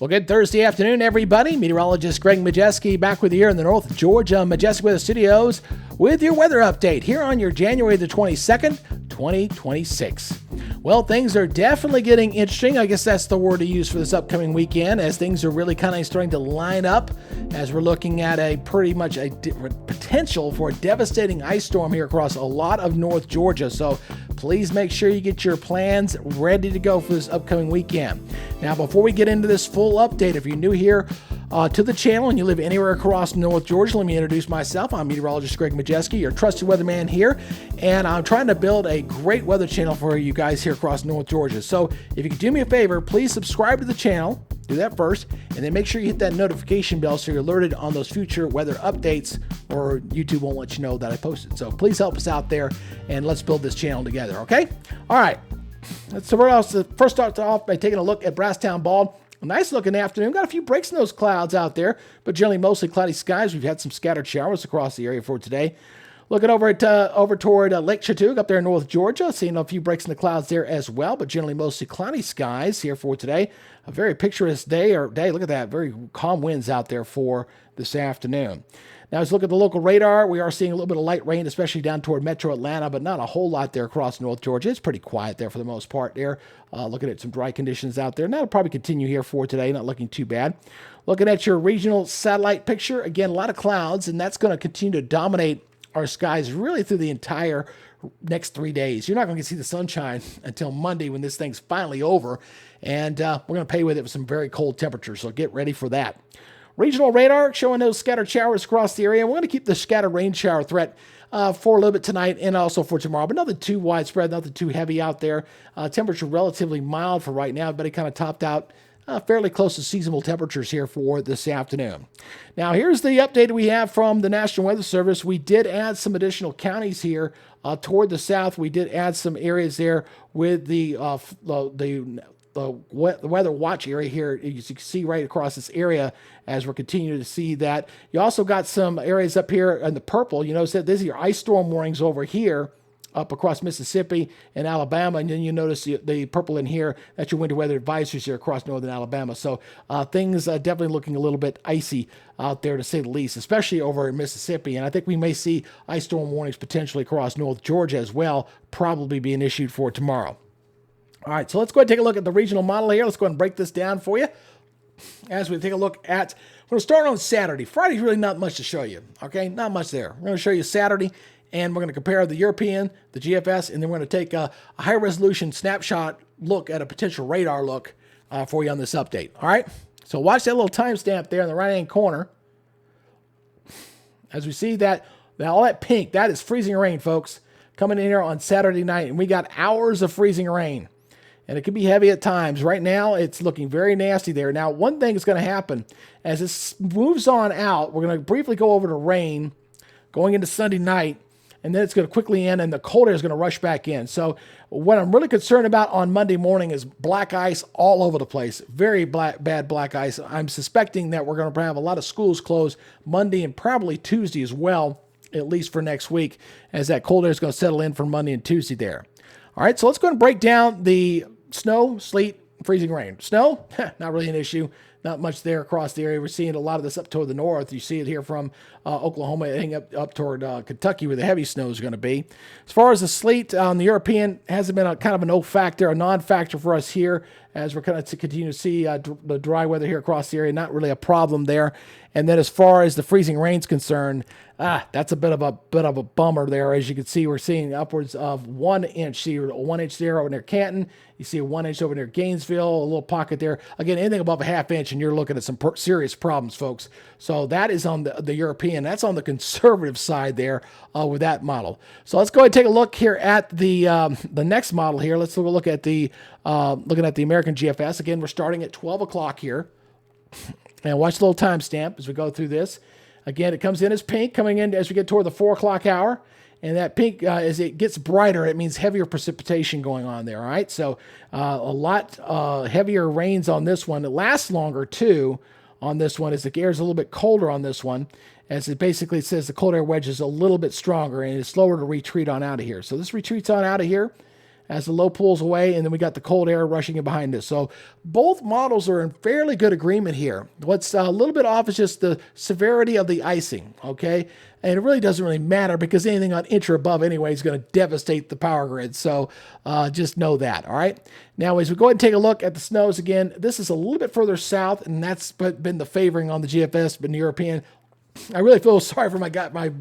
Well, good Thursday afternoon, everybody. Meteorologist Greg Majewski back with you here in the North Georgia Majewski Studios with your weather update here on your January the 22nd, 2026. Well, things are definitely getting interesting. I guess that's the word to use for this upcoming weekend, as things are really kind of starting to line up as we're looking at a pretty much a potential for a devastating ice storm here across a lot of North Georgia. So please make sure you get your plans ready to go for this upcoming weekend. Now, before we get into this full update, if you're new here to the channel and you live anywhere across North Georgia, let me introduce myself. I'm Meteorologist Greg Majewski, your trusted weatherman here, and I'm trying to build a great weather channel for you guys here across North Georgia. So if you could do me a favor, please subscribe to the channel. Do that first, and then make sure you hit that notification bell so you're alerted on those future weather updates, or YouTube won't let you know that I posted. So please help us out there, and let's build this channel together, okay? All right. So we're also first start off by taking a look at Brasstown Bald. A nice looking afternoon. Got a few breaks in those clouds out there, but generally mostly cloudy skies. We've had some scattered showers across the area for today. Looking over at over toward Lake Chattooga up there in North Georgia, seeing a few breaks in the clouds there as well, but generally mostly cloudy skies here for today. A very picturesque day. Look at that, very calm winds out there for this afternoon. Now, as we look at the local radar, we are seeing a little bit of light rain, especially down toward metro Atlanta, but not a whole lot there across North Georgia. It's pretty quiet there for the most part there. Looking at some dry conditions out there. And that'll probably continue here for today, not looking too bad. Looking at your regional satellite picture, again, a lot of clouds, and that's going to continue to dominate our skies really through the entire next 3 days. You're not going to see the sunshine until Monday when this thing's finally over, and we're going to pay with it with some very cold temperatures, so get ready for that. Regional radar showing those scattered showers across the area. We're going to keep the scattered rain shower threat for a little bit tonight and also for tomorrow, but nothing too widespread, nothing too heavy out there. Temperature relatively mild for right now, but it kind of topped out fairly close to seasonable temperatures here for this afternoon. Now, here's the update we have from the National Weather Service. We did add some additional counties here toward the south. We did add some areas there with the weather watch area here. You can see right across this area as we're continuing to see that. You also got some areas up here in the purple. You notice that these are your ice storm warnings over here up across Mississippi and Alabama, and then you notice the purple in here. That's your winter weather advisories here across northern Alabama. So things definitely looking a little bit icy out there, to say the least, especially over in Mississippi. And I think we may see ice storm warnings potentially across North Georgia as well, probably being issued for tomorrow. All right, so let's go ahead and take a look at the regional model here. Let's go ahead and break this down for you as we take a look at, we're going to start on Saturday. Friday's really not much to show you, okay? Not much there. We're going to show you Saturday, and we're going to compare the European, the GFS, and then we're going to take a high-resolution snapshot look at a potential radar look for you on this update, all right? So watch that little timestamp there in the right-hand corner. As we see that, now all that pink, that is freezing rain, folks, coming in here on Saturday night, and we got hours of freezing rain. And it can be heavy at times. Right now, it's looking very nasty there. Now, one thing is going to happen as this moves on out. We're going to briefly go over to rain going into Sunday night, and then it's going to quickly end, and the cold air is going to rush back in. So what I'm really concerned about on Monday morning is black ice all over the place. Very bad black ice. I'm suspecting that we're going to have a lot of schools closed Monday and probably Tuesday as well, at least for next week, as that cold air is going to settle in for Monday and Tuesday there. All right, so let's go and break down the snow, sleet, freezing rain. Snow, not really an issue. Not much there across the area. We're seeing a lot of this up toward the north. You see it here from Oklahoma, heading up toward Kentucky, where the heavy snow is going to be. As far as the sleet on the European, hasn't been a kind of a no-factor, a non-factor for us here, as we're kind of to continue to see the dry weather here across the area. Not really a problem there. And then as far as the freezing rain's concerned, that's a bit of a bummer there. As you can see, we're seeing upwards of 1 inch. See a 1 inch there over near Canton. You see a 1 inch over near Gainesville, a little pocket there. Again, anything above a half inch, and you're looking at some serious problems, folks. So that is on the European. That's on the conservative side there with that model. So let's go ahead and take a look here at the next model here. Let's look at looking at the American GFS. Again, we're starting at 12 o'clock here. And watch the little timestamp as we go through this. Again, it comes in as pink, coming in as we get toward the 4 o'clock hour. And that pink, as it gets brighter, it means heavier precipitation going on there, all right? So a lot heavier rains on this one. It lasts longer, too, on this one, as the air is a little bit colder on this one, as it basically says the cold air wedge is a little bit stronger and it's slower to retreat on out of here. So this retreats on out of here. as the low pulls away, and then we got the cold air rushing in behind us. So both models are in fairly good agreement here. What's a little bit off is just the severity of the icing, okay? And it really doesn't really matter because anything on inch or above anyway is going to devastate the power grid. So just know that, all right? Now, as we go ahead and take a look at the snows again, this is a little bit further south, and that's been the favoring on the GFS, been the European. I really feel sorry for my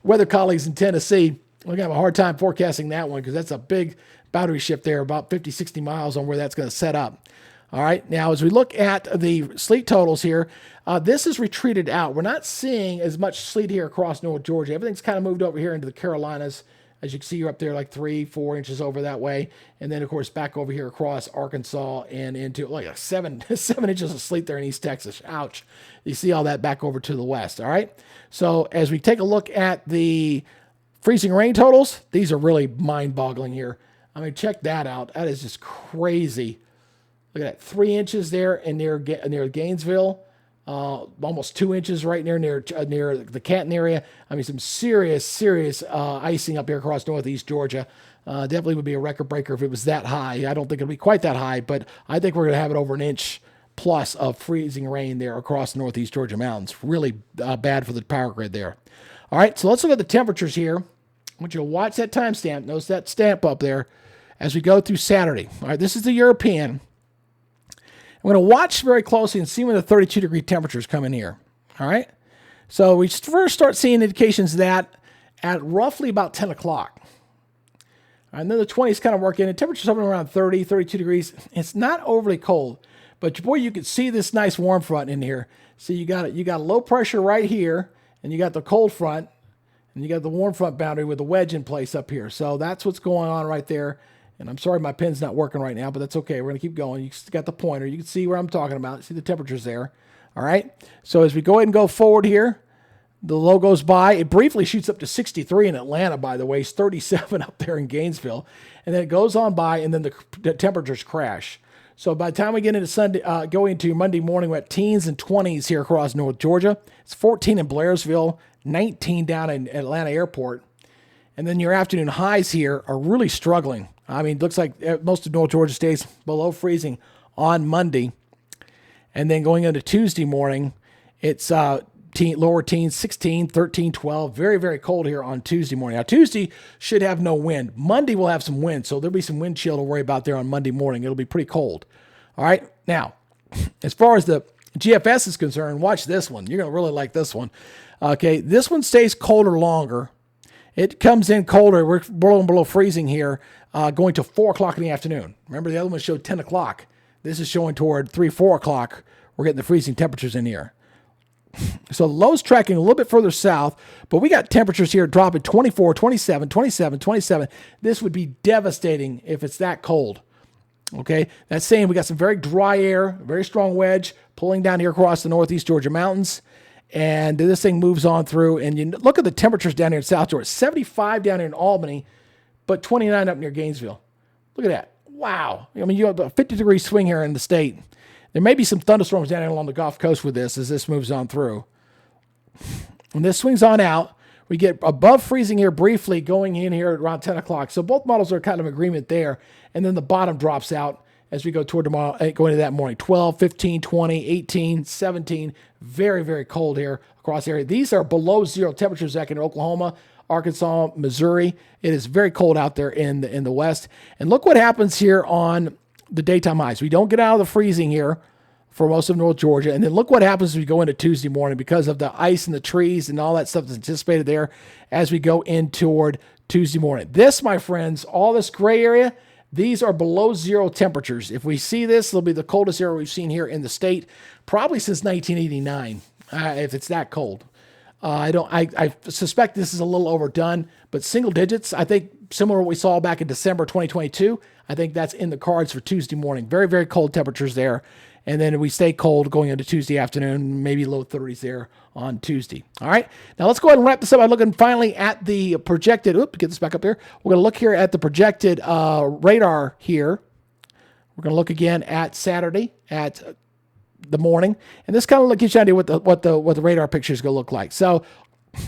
weather colleagues in Tennessee. We're going to have a hard time forecasting that one because that's a big boundary shift there, about 50, 60 miles on where that's going to set up. All right, now as we look at the sleet totals here, this is retreated out. We're not seeing as much sleet here across North Georgia. Everything's kind of moved over here into the Carolinas. As you can see, you're up there like 3-4 inches over that way. And then, of course, back over here across Arkansas and into like a 7 inches of sleet there in East Texas. Ouch. You see all that back over to the west, all right? So as we take a look at the freezing rain totals, these are really mind-boggling here. I mean, check that out. That is just crazy. Look at that, 3 inches there and near Gainesville, almost 2 inches right near the Canton area. I mean, some serious icing up here across northeast Georgia. Definitely would be a record breaker if it was that high. I don't think it'll be quite that high, but I think we're going to have it over an inch plus of freezing rain there across the northeast Georgia mountains. Really bad for the power grid there. All right, so let's look at the temperatures here. I want you to watch that timestamp. Notice that stamp up there as we go through Saturday. All right, this is the European. I'm going to watch very closely and see when the 32-degree temperatures come in here. All right, so we first start seeing indications of that at roughly about 10 o'clock. And then the 20s kind of work in. The temperature's somewhere around 30, 32 degrees. It's not overly cold, but boy, you can see this nice warm front in here. See, you got low pressure right here, and you got the cold front, and you got the warm front boundary with the wedge in place up here. So that's what's going on right there. And I'm sorry my pen's not working right now, but that's okay. We're going to keep going. You got the pointer. You can see where I'm talking about. See the temperatures there. All right. So as we go ahead and go forward here, the low goes by. It briefly shoots up to 63 in Atlanta, by the way. It's 37 up there in Gainesville. And then it goes on by, and then the temperatures crash. So by the time we get into Sunday, go into Monday morning, we're at teens and 20s here across North Georgia. It's 14 in Blairsville, 19 down in Atlanta Airport. And then your afternoon highs here are really struggling. I mean, it looks like most of North Georgia stays below freezing on Monday. And then going into Tuesday morning, it's lower teens, 16, 13, 12. Very, very cold here on Tuesday morning. Now, Tuesday should have no wind. Monday will have some wind, so there'll be some wind chill to worry about there on Monday morning. It'll be pretty cold. All right. Now, as far as the GFS is concerned, watch this one. You're going to really like this one. Okay, this one stays colder longer. It comes in colder. We're below freezing here, going to 4 o'clock in the afternoon. Remember, the other one showed 10 o'clock. This is showing toward 3, 4 o'clock. We're getting the freezing temperatures in here. So the low's tracking a little bit further south, but we got temperatures here dropping 24, 27, 27, 27. This would be devastating if it's that cold. Okay, that's saying we got some very dry air, very strong wedge pulling down here across the northeast Georgia mountains. And this thing moves on through, and you look at the temperatures down here in South Georgia. 75 down here in Albany, but 29 up near Gainesville. Look at that. Wow. I mean, you have a 50-degree swing here in the state. There may be some thunderstorms down here along the Gulf Coast with this as this moves on through. When this swings on out, we get above freezing here briefly going in here at around 10 o'clock. So both models are kind of agreement there. And then the bottom drops out as we go toward tomorrow, going into that morning. 12, 15, 20, 18, 17. Very, very cold here across the area. These are below zero temperatures back in Oklahoma, Arkansas, Missouri. It is very cold out there in the west. And look what happens here on the daytime highs. We don't get out of the freezing here for most of North Georgia. And then look what happens as we go into Tuesday morning because of the ice and the trees and all that stuff that's anticipated there as we go in toward Tuesday morning. This, my friends, all this gray area, these are below zero temperatures. If we see this, it'll be the coldest area we've seen here in the state, probably since 1989, if it's that cold. I suspect this is a little overdone, but single digits, I think similar to what we saw back in December 2022, I think that's in the cards for Tuesday morning. Very, very cold temperatures there. And then we stay cold going into Tuesday afternoon, maybe low 30s there on Tuesday. All right. Now let's go ahead and wrap this up by looking finally at the projected. Get this back up here. We're going to look here at the projected radar here. We're going to look again at Saturday at the morning, and this kind of gives you an idea what the radar picture is going to look like. So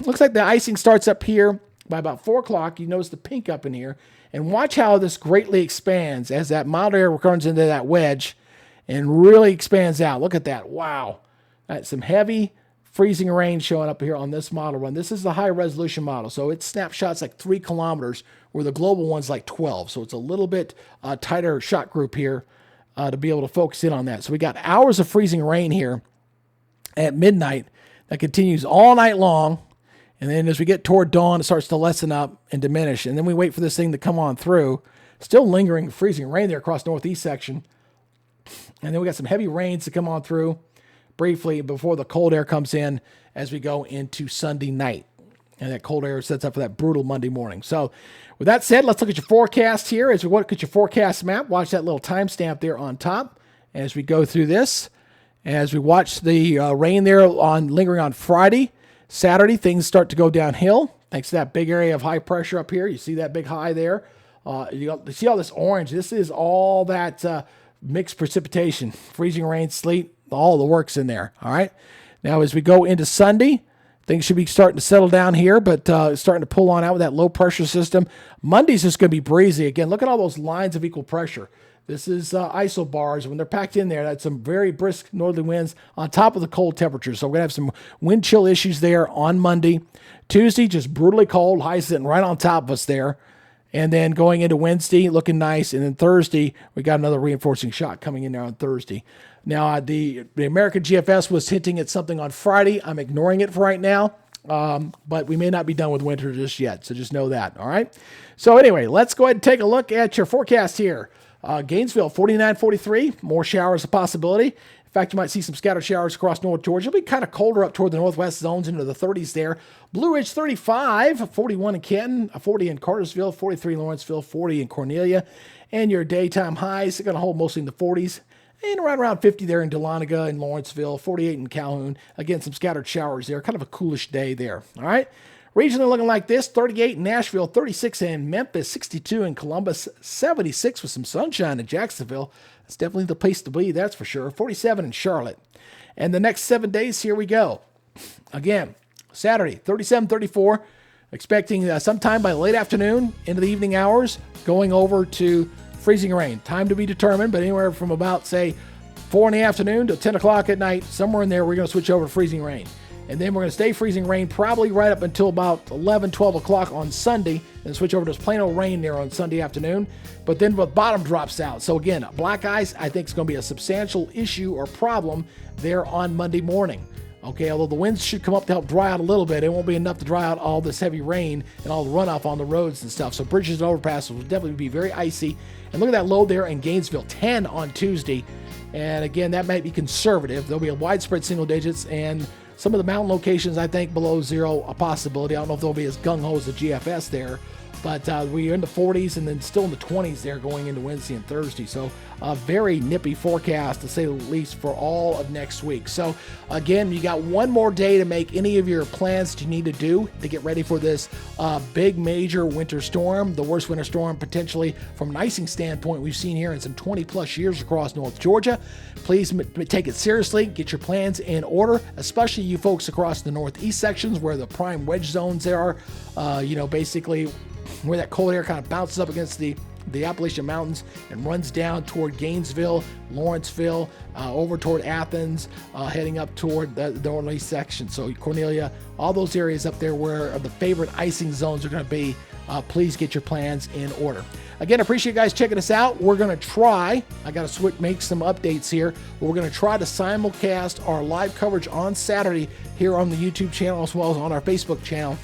looks like the icing starts up here By about 4 o'clock, you notice the pink up in here. And watch how this greatly expands as that mild air runs into that wedge and really expands out. Look at that. Wow. That's some heavy freezing rain showing up here on this model run. This is the high resolution model. So it snapshots like 3 kilometers where the global one's like 12. So it's a little bit tighter shot group here to be able to focus in on that. So we got hours of freezing rain here at midnight that continues all night long. And then as we get toward dawn, it starts to lessen up and diminish. And then we wait for this thing to come on through. Still lingering freezing rain there across northeast section. And then we got some heavy rains to come on through briefly before the cold air comes in as we go into Sunday night. And that cold air sets up for that brutal Monday morning. So with that said, let's look at your forecast here. As we look at your forecast map, watch that little timestamp there on top as we go through this. As we watch the rain there lingering on Friday, Saturday, things start to go downhill thanks to that big area of high pressure up here. You see that big high there. You see all this orange. This is all that mixed precipitation, freezing rain, sleet, all the works in there. All right. Now, as we go into Sunday, things should be starting to settle down here, but starting to pull on out with that low pressure system. Monday's just going to be breezy. Again, look at all those lines of equal pressure. This is isobars. When they're packed in there, that's some very brisk northerly winds on top of the cold temperatures. So we're going to have some wind chill issues there on Monday. Tuesday, just brutally cold, highs sitting right on top of us there. And then going into Wednesday, looking nice. And then Thursday, we got another reinforcing shock coming in there on Thursday. Now, the American GFS was hinting at something on Friday. I'm ignoring it for right now. But we may not be done with winter just yet. So just know that. All right. So anyway, let's go ahead and take a look at your forecast here. Gainesville, 49-43, more showers a possibility. In fact, you might see some scattered showers across North Georgia. It'll be kind of colder up toward the northwest zones into the 30s there. Blue Ridge, 35, 41 in Canton, 40 in Cartersville, 43 in Lawrenceville, 40 in Cornelia. And your daytime highs are going to hold mostly in the 40s. And around 50 there in Dahlonega and Lawrenceville, 48 in Calhoun. Again, some scattered showers there. Kind of a coolish day there. All right. Regionally looking like this, 38 in Nashville, 36 in Memphis, 62 in Columbus, 76 with some sunshine in Jacksonville. That's definitely the place to be, that's for sure. 47 in Charlotte. And the next 7 days, here we go. Again, Saturday, 37, 34. Expecting sometime by late afternoon into the evening hours, going over to freezing rain. Time to be determined, but anywhere from about, say, 4 in the afternoon to 10 o'clock at night, somewhere in there, we're going to switch over to freezing rain. And then we're going to stay freezing rain probably right up until about 11, 12 o'clock on Sunday and switch over to this plain old rain there on Sunday afternoon. But then the bottom drops out. So again, black ice, I think, is going to be a substantial issue or problem there on Monday morning. Okay, although the winds should come up to help dry out a little bit, it won't be enough to dry out all this heavy rain and all the runoff on the roads and stuff. So bridges and overpasses will definitely be very icy. And look at that low there in Gainesville, 10 on Tuesday. And again, that might be conservative. There'll be a widespread single digits, and some of the mountain locations, I think, below zero, a possibility. I don't know if they'll be as gung-ho as the GFS there, but we're in the 40s and then still in the 20s there going into Wednesday and Thursday. So a very nippy forecast, to say the least, for all of next week. So again, you got one more day to make any of your plans that you need to do to get ready for this big major winter storm, the worst winter storm potentially from an icing standpoint we've seen here in some 20 plus years across North Georgia. Please take it seriously, get your plans in order, especially you folks across the northeast sections where the prime wedge zones there are, basically where that cold air kind of bounces up against the Appalachian Mountains and runs down toward Gainesville, Lawrenceville, over toward Athens, heading up toward the northeast section. So Cornelia, all those areas up there where the favorite icing zones are going to be, please get your plans in order. Again, I appreciate you guys checking us out. We're going to try, I got to make some updates here. We're going to try to simulcast our live coverage on Saturday here on the YouTube channel as well as on our Facebook channel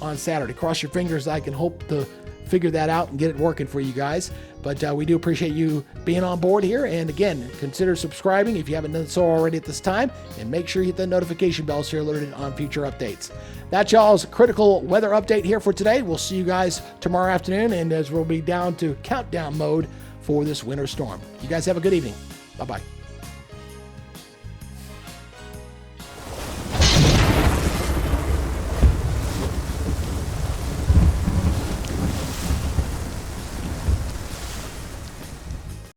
on Saturday. Cross your fingers. I can hope to figure that out and get it working for you guys. But we do appreciate you being on board here. And again, consider subscribing if you haven't done so already at this time. And make sure you hit the notification bell so you're alerted on future updates. That's y'all's critical weather update here for today. We'll see you guys tomorrow afternoon, and as we'll be down to countdown mode for this winter storm. You guys have a good evening. Bye-bye.